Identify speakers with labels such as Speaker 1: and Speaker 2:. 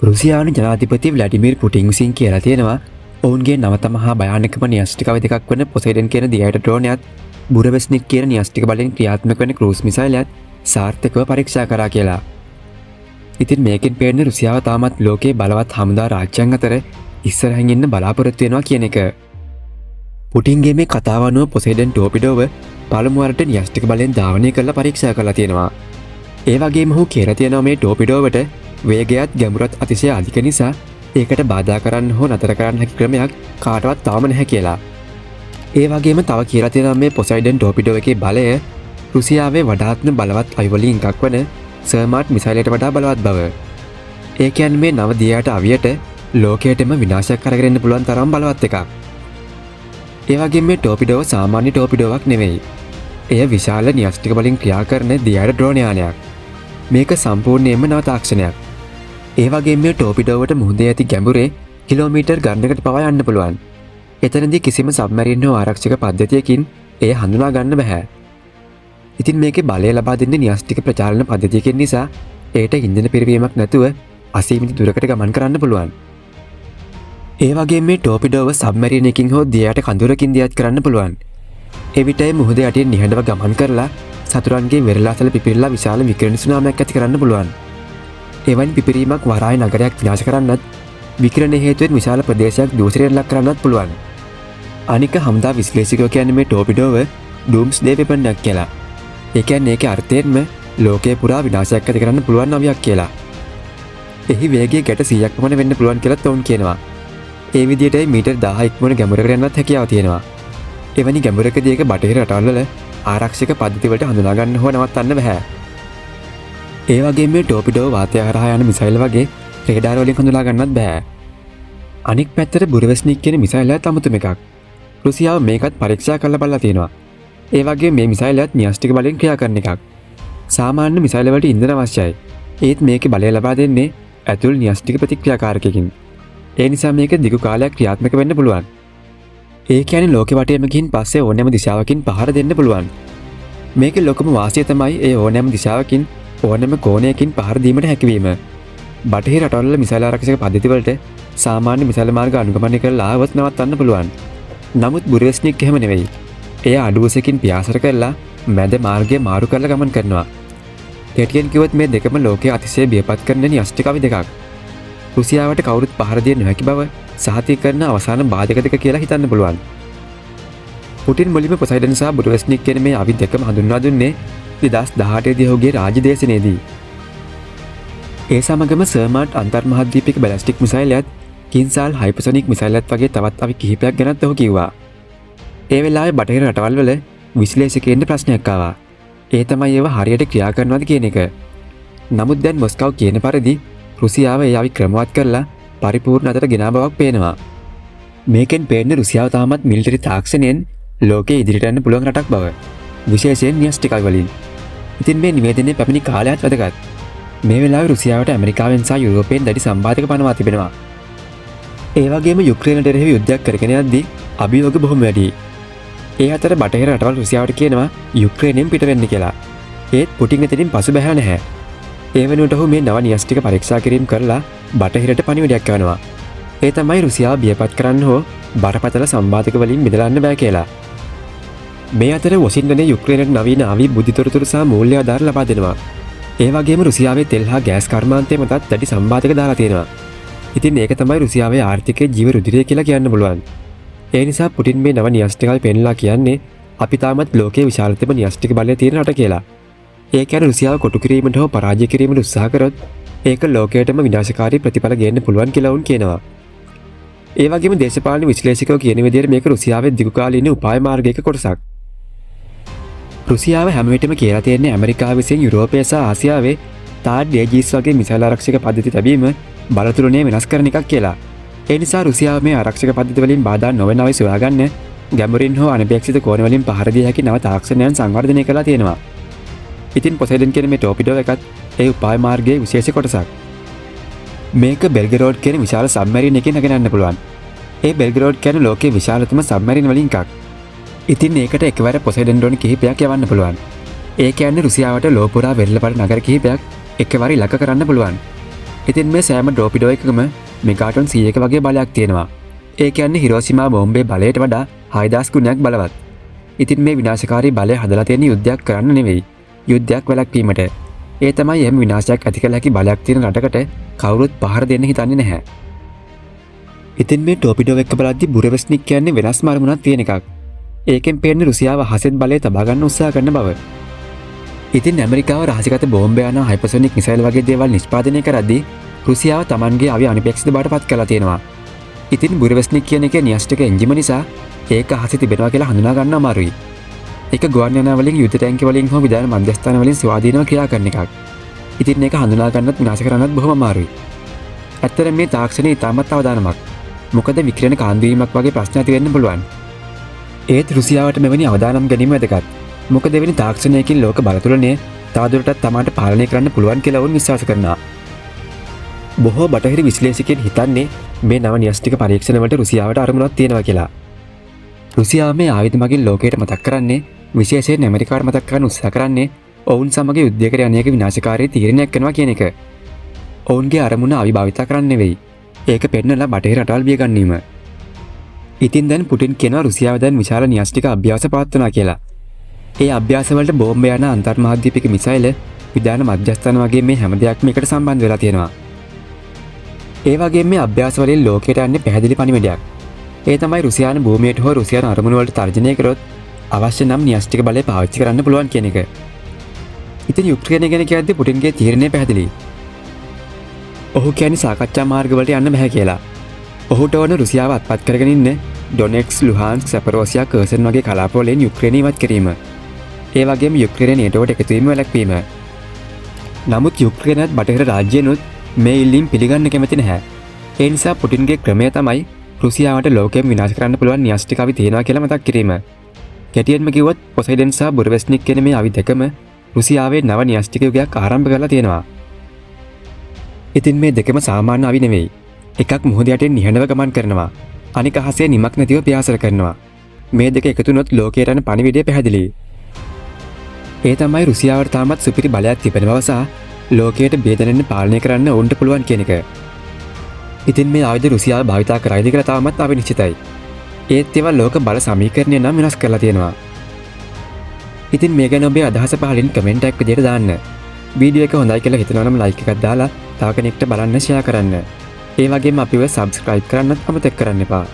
Speaker 1: රුසියානු ජනාධිපති ව්ලැඩිමිර් පුටින් විසින් කියලා තියෙනවා ඔවුන්ගේ නවතම හා භයානකම න්‍යෂ්ටික දෙකක් වන පොසයිඩන් කියන දියට ඩ්‍රෝනයත් බුරවෙස්නික් කියන න්‍යෂ්ටික බලෙන් ක්‍රියාත්මක වන ක්‍රූස් මිසයිලයත් සාර්ථකව පරීක්ෂා කරා කියලා. ඉතින් මේකෙන් පේන්නේ රුසියාව තාමත් ලෝකයේ බලවත් හමුදා රාජ්‍යයන් අතර ඉස්සරහින් ඉන්න බලාපොරොත්තු වෙනවා කියන එක. පුටින්ගේ මේ කතාව අනුව පොසයිඩන් ටෝපිඩෝව පළමු වරට න්‍යෂ්ටික බලෙන් ධාවනය කරලා පරීක්ෂා කරලා තියෙනවා. ඒ වගේම ඔහු කියලා තියෙනවා මේ ටෝපිඩෝවට වේගයත් ගැඹුරත් අතිශය අධික නිසා ඒකට බාධා කරන්න හෝ නතර කරන්න හැකි ක්‍රමයක් කාටවත් තාම නැහැ කියලා. ඒ වගේම තව කියලා තියෙනවා මේ පොසයිඩන් ටෝපිඩෝ එකේ බලය රුසියාවේ වඩාත්ම බලවත් අවිවලින් එකක් වන සර්මාට් මිසයිලයට වඩා බලවත් බව. ඒ කියන්නේ මේ නව දියයට අවියට ලෝකයටම විනාශයක් කරගෙන එන්න පුළුවන් තරම් බලවත් එකක්. ඒ වගේම මේ ටෝපිඩෝව සාමාන්‍ය ටෝපිඩෝවක් නෙවෙයි. එය විශාල න්‍යෂ්ටික බලෙන් ක්‍රියා කරන දියයට ඩ්‍රෝන යානයක්. මේක සම්පූර්ණයෙන්ම නව තාක්ෂණයක්. ඒ වගේම මේ ටෝපිඩෝවට මුහුදේ ඇති ගැඹුරේ කිලෝමීටර් ගණනකට පවා යන්න පුළුවන්. එතනදී කිසිම සබ්මැරින් හෝ ආරක්ෂක පද්ධතියකින් එය හඳුනා ගන්න බෑ. ඉතින් මේකේ බලය ලබා දෙන්නේ න්‍යෂ්ටික ප්‍රචාරණ පද්ධතියකින් නිසා ඒට ඉන්ධන පිරවීමක් නැතුව අසීමිත දුරකට ගමන් කරන්න පුළුවන්. ඒ වගේම මේ ටෝපිඩෝව සබ්මැරින් එකකින් හෝ දියයට කඳුරකින් දියත් කරන්න පුළුවන්. එවිට මුහුදේ යටින් නිහඬව ගමන් කරලා සතුරන්ගේ වෙරළාසල පිපිරලා විශාල විකිරණ සුනාමියක් ඇති කරන්න පුළුවන්. එවැනි පිපිරීමක් වරාය නගරයක් විනාශ කරන්නත් විකිරණ හේතුවෙන් විශාල ප්‍රදේශයක් දූෂණයට ලක් කරන්නත් පුළුවන්. අනික හමුදා විශ්ලේෂකයෝ කියන්නේ මේ ටෝපිඩෝව ඩූම්ස්ඩේ වෙපන් එකක් කියලා. ඒ කියන්නේ ඒකේ අර්ථයෙන්ම ලෝකේ පුරා විනාශයක් ඇති කරන්න පුළුවන් නවියක් කියලා. එහි වේගය ගැට 100ක් පමණ වෙන්න පුළුවන් කියලා තෝන් කියනවා. ඒ විදිහටයි මීටර් 1000 ඉක්මන ගැඹුරකට යන්නත් හැකියාව තියෙනවා. එවැනි ගැඹුරකදී ඒක බටහිර රටවල් ආරක්ෂක පද්ධති වලට හඳුනා ගන්න හෝ නවත්තන්න බෑ. ඒ වගේම මේ ටෝපිඩෝ වාතය හරහා යන මිසයිල් වගේ රේඩාර වලින් හඳුනා ගන්නත් බෑ. අනික් පැත්තට බුරවෙස්නික් කියන මිසයිලයත් අමුතුම එකක්. රුසියාව මේකත් පරීක්ෂා කරලා බලලා තියෙනවා. ඒ වගේ මේ මිසයිලයත් න්‍යෂ්ටික බලෙන් ක්‍රියා කරන එකක්. සාමාන්‍ය මිසයිල් වලට ඉන්ධන අවශ්‍යයි. ඒත් මේකේ බලය ලබා දෙන්නේ ඇතුල් න්‍යෂ්ටික ප්‍රතික්‍රියාකාරකයකින්. ඒ නිසා මේක දිගු කාලයක් ක්‍රියාත්මක වෙන්න පුළුවන්. ඒ කියන්නේ ලෝකෙ වටේම ගිහින් පස්සේ ඕනෑම දිශාවකින් පහර දෙන්න පුළුවන්. මේකේ ලොකුම වාසිය තමයි ඒ ඕනෑම දිශාවකින් ඕනෑම කෝණයකින් පහර දීමට හැකියවීම. බටහිර රටවල මිසයිල් ආරක්ෂක පද්ධති වලට සාමාන්‍ය මිසයිල් මාර්ග අනුගමනය කරලා ආවත් නවත්තන්න පුළුවන්. නමුත් බුරවෙස්නික් එහෙම නෙවෙයි. එය අඩුවසකින් පියාසර කරලා මැද මාර්ගය මාරු කරලා ගමන් කරනවා. කෙටියෙන් කිව්වොත් මේ දෙකම ලෝකයේ අතිශය බියපත් කරන න්‍යෂ්ටික අවි දෙකක්. රුසියාවට කවුරුත් පහර දෙන්නේ නොහැකි බව සහතික කරන අවසාන බාධක දෙක කියලා හිතන්න පුළුවන්. පුටින් මුලින්ම පොසයිඩන් සහ බුරවෙස්නික් කියන මේ අවි දෙකම හඳුන්වා දුන්නේ 2018 දී ඔහුගේ රාජ්‍ය දේශනයේදී. ඒ සමගම සර්මාට් අන්තර්මහද්වීපික බැලිස්ටික් මිසයිලයත් කින්සාල් හයිපර්සොනික් මිසයිලයත් වගේ තවත් අවි කිහිපයක් ගැනත් ඔහු කිව්වා. ඒ වෙලාවේ බටහිර රටවල් වල විශ්ලේෂකයන්ට ප්‍රශ්නයක් ආවා. ඒ තමයි ඒවා හරියට ක්‍රියා කරනවද කියන එක. නමුත් දැන් මොස්කව් කියන පරිදි රුසියාව ඒ අවි ක්‍රමවත් කරලා පරිපූර්ණ අතට ගෙනා බවක් පේනවා. මේකෙන් පේන්නේ රුසියාව තාමත් මිලිටරි තාක්ෂණයෙන් ලෝකයේ ඉදිරියට යන්න පුළුවන් රටක් බව. විශේෂයෙන් න්‍යෂ්ටිකයි වලින්. ඉතින් මේ නිවේදනයේ පැමිණි කාලයත් වැදගත්. මේ වෙලාවේ රුසියාවට ඇමරිකාවෙන් සහ යුරෝපයෙන් දැඩි සම්බාධක පනවා තිබෙනවා. ඒ වගේම යුක්‍රේනට එරෙහිව යුද්ධයක් කරගෙන යද්දී අභියෝග බොහොම වැඩි. ඒ අතර බටහිර රටවල් රුසියාවට කියනවා යුක්‍රේනයෙන් පිට වෙන්න කියලා. ඒත් පුටින් එතනින් පසු බැහැ නැහැ. ඒ වෙනුවට ඔහු මේ නව න්‍යෂ්ටික පරීක්ෂා කිරීම කරලා බටහිරට පණිවිඩයක් යවනවා. ඒ තමයි රුසියාව බියපත් කරන්න හෝ බරපතල සම්බාධක වලින් මිදලන්න බෑ කියලා. මේ අතර වොෂින්ටනේ යුක්‍රේනයට නවීන අවි බුද්ධිතොරතුරු සහ මූල්‍ය ආධාර ලබා දෙනවා. ඒ වගේම රුසියාවේ තෙල් හා ගෑස් කර්මාන්තය මතත් දැඩි සම්බාධක දාලා තියෙනවා. ඉතින් ඒක තමයි රුසියාවේ ආර්ථිකයේ ජීව රුධිරය කියලා කියන්න පුළුවන්. ඒ නිසා පුටින් මේ නව න්‍යෂ්ටිකල් පෙන්ලා කියන්නේ අපි තාමත් ලෝකයේ විශාලතම න්‍යෂ්ටික බලය තියෙන රට කියලා. ඒ කියන්නේ රුසියාව කොටු කිරීමට හෝ පරාජය කිරීමට උත්සාහ කරොත් ඒක ලෝකයටම විනාශකාරී ප්‍රතිඵල ගේන්න පුළුවන් කියලා උන් කියනවා. ඒ වගේම දේශපාලන විශ්ලේෂකයෝ කියන විදිහට මේක රුසියාවේ දිගුකාලීන උපාය මාර්ගයක කොටසක්. රුසියාව හැම විටම කියලා තියෙන්නේ ඇමරිකාව විසින් යුරෝපය සහ ආසියාවේ තාඩ් ඒජිස් වගේ මිසයිල් ආරක්ෂක පද්ධති තැබීම බලතුරණය වෙනස් කරන එකක් කියලා. ඒ නිසා රුසියාව මේ ආරක්ෂක පද්ධති වලින් බාධා නොවන අවි සොයාගන්න ගැඹුරින් හෝ අනපේක්ෂිත කෝණ වලින් පහර දිය හැකි නව තාක්ෂණයන් සංවර්ධනය කරලා තියෙනවා. ඉතින් පොසයිඩන් කියන මේ ටෝපිඩෝ එකත් ඒ උපාය මාර්ගයේ විශේෂ කොටසක්. මේක බෙල්ගරෝඩ් කියන විශාල සබ්මැරින් එකකින් නැගෙන යන්න පුළුවන්. ඒ බෙල්ගරෝඩ් කියන්නේ ලෝකයේ විශාලතම සබ්මැරින් වලින් එකක්. ඉතින් ඒකට එකවර පොසයිඩන් ඩ්‍රෝන් කිහිපයක් යවන්න පුළුවන්. ඒ කියන්නේ රුසියාවට ලෝපුරා වෙරළපට නගර කිහිපයක් එකවර ඉලක්ක කරන්න පුළුවන්. ඉතින් මේ සෑම ටෝපිඩෝ එකකම මෙගාටොන් 100ක වගේ බලයක් තියෙනවා. ඒ කියන්නේ හිරෝෂිමා බෝම්බේ බලයට වඩා 6000 ගුණයක් බලවත්. ඉතින් මේ විනාශකාරී බලය හදලා තියෙන යුද්ධයක් කරන්න නෙවෙයි. යුද්ධයක් වැළැක්වීමට. ඒ තමයි එහෙම විනාශයක් ඇති කළ හැකි බලයක් තියෙන රටකට කවුරුත් පහර දෙන්න හිතන්නේ නැහැ. ඉතින් මේ ටෝපිඩෝ එක බලද්දි බුරෙවස්නික් කියන්නේ වෙනස්ම අරමුණක් තියෙන එකක්. ඒකෙන් පේන්නේ රුසියාව හසෙත් බලය තබා ගන්න උත්සාහ කරන බව. ඉතින් ඇමරිකාව රහසිගත බෝම්බ යන හයිපර්සොනික් මිසයිල් වගේ දේවල් නිෂ්පාදනය කරද්දී රුසියාව තමන්ගේ අවි අනපේක්ෂිත බවට පත් කරලා තියෙනවා. ඉතින් බුරෙවස්නික් කියන එකේ න්‍යෂ්ටික එන්ජිම නිසා ඒක අහසේ තිබෙනවා කියලා හඳුනා ගන්න අමාරුයි. ඒක ගුවන් යාන වලින් යුද ටැංක වලින් හෝ විදාන මධ්‍යස්ථාන වලින් ස්වාධීනව ක්‍රියා කරන එකක්. ඉතින් මේක හඳුනා ගන්නත් විනාශ කරන්නත් බොහොම අමාරුයි. ඇත්තටම මේ තාක්ෂණය ඉතාමත් අවදානමක්. මොකද විකිරණ කාන්දුවීමක් වගේ ප්‍රශ්න ඇති වෙන්න පුළුවන්. ඒත් රුසියාවට මෙවැනි අවදානම් ගැනීම වැදගත්. මොකද එවැනි තාක්ෂණයකින් ලෝක බලතුලනය තවදුරටත් තමාට පාලනය කරන්න පුළුවන් කියලා වුන් විශ්වාස කරනවා. බොහෝ බටහිර විශ්ලේෂකයන් හිතන්නේ මේ නව න්‍යෂ්ටික පරීක්ෂණ වලට රුසියාවට අරමුණක් තියෙනවා කියලා. රුසියාව මේ ආයුධ මගින් ලෝකයට මතක් කරන්නේ විශේෂයෙන් ඇමරිකාවට මතක් කරන්න උත්සාහ කරන්නේ ඔවුන් සමග යුද්ධයකට යන එක විනාශකාරී තීරණයක් කරනවා කියන එක. ඔවුන්ගේ අරමුණ අවිභාවිත කරන්න නෙවෙයි. ඒක පෙන්නලා බටහිර රටවල් බිය ගැනීම. ඉතින් දැන් පුටින් කියනවා රුසියාව දැන් විශාල න්‍යෂ්ටික අභ්‍යාස පවත්වනවා කියලා. ඒ අභ්‍යාස වලට බෝම්බ යන අන්තර්මහාද්වීපික මිසයිල විදාන මධ්‍යස්ථාන වගේ මේ හැම දෙයක්ම එකට සම්බන්ධ වෙලා තියෙනවා. ඒ වගේම මේ අභ්‍යාස වලින් ලෝකයට යන්නේ පැහැදිලි පණිවිඩයක්. ඒ තමයි රුසියානු භූමියට හෝ රුසියානු අරමුණු වලට තර්ජනය කරොත් අවශ්‍ය නම් න්‍යෂ්ටික බලය පාවිච්චි කරන්න පුළුවන් කියන එක. ඉතින් යුක්‍රේනය ගැන කියද්දී පුටින්ගේ තීරණය පැහැදිලියි. ඔහු කියන්නේ සාකච්ඡා මාර්ගවලට යන්න බෑ කියලා. ඔහුට ඕන රුසියාව අත්පත් කරගෙන ඉන්න ඩොනෙට්ස්, ලුහාන්ස්ක්, සැපරෝසියා, කර්සන් වගේ කලාපවලින් යුක්‍රේනය ඉවත් කිරීම. ඒ වගේම යුක්‍රේනය නේටෝවට එකතු වීම වැළැක්වීම. නමුත් යුක්‍රේනයත් බටහිර රාජ්‍යනුත් මේ ඉල්ලීම් පිළිගන්න කැමති නැහැ. ඒ නිසා පුටින්ගේ ක්‍රමය තමයි රුසියාවට ලෝකෙම විනාශ කරන්න පුළුවන් න්‍යෂ්ටික අවි තියෙනවා කියලා මතක් කිරීම. ගැටියෙන්ම කිව්වොත් පොසයිඩන් සහ බුරෙවස්නික් කියන මේ අවි දෙකම රුසියාවේ නව න්‍යෂ්ටික යුගයක් ආරම්භ කරලා තියෙනවා. ඉතින් මේ දෙකම සාමාන්‍ය අවි නෙවෙයි. එකක් මුහුද යටින් නිහඬව ගමන් කරනවා. අනික අහසේ නිමක් නැතිව පියාසර කරනවා. මේ දෙක එකතු වුණොත් ලෝකයට යන පණිවිඩය පැහැදිලියි. ඒ තමයි රුසියාවට තාමත් සුපිරි බලයක් තිබෙන බව සහ ලෝකයට බේදෙන්න පාලනය කරන්න ඔවුන්ට පුළුවන් කියන එක. ඉතින් මේ ආයුධ රුසියාව භාවිතා කරයිද කියලා තාමත් අවිනිශ්චිතයි. ඒත් ඒවා ලෝක බල සමීකරණය නම් වෙනස් කරලා තියෙනවා. ඉතින් මේ ගැන ඔබේ අදහස පහලින් කමෙන්ට් එකක් විදියට දාන්න. වීඩියෝ එක හොඳයි කියලා හිතනවා නම් ලයික් එකක් දාලා තව කෙනෙක්ට බලන්න ෂෙයා කරන්න. ඒ වගේම අපිව සබ්ස්ක්‍රයිබ් කරන්නත් අමතක කරන්න එපා.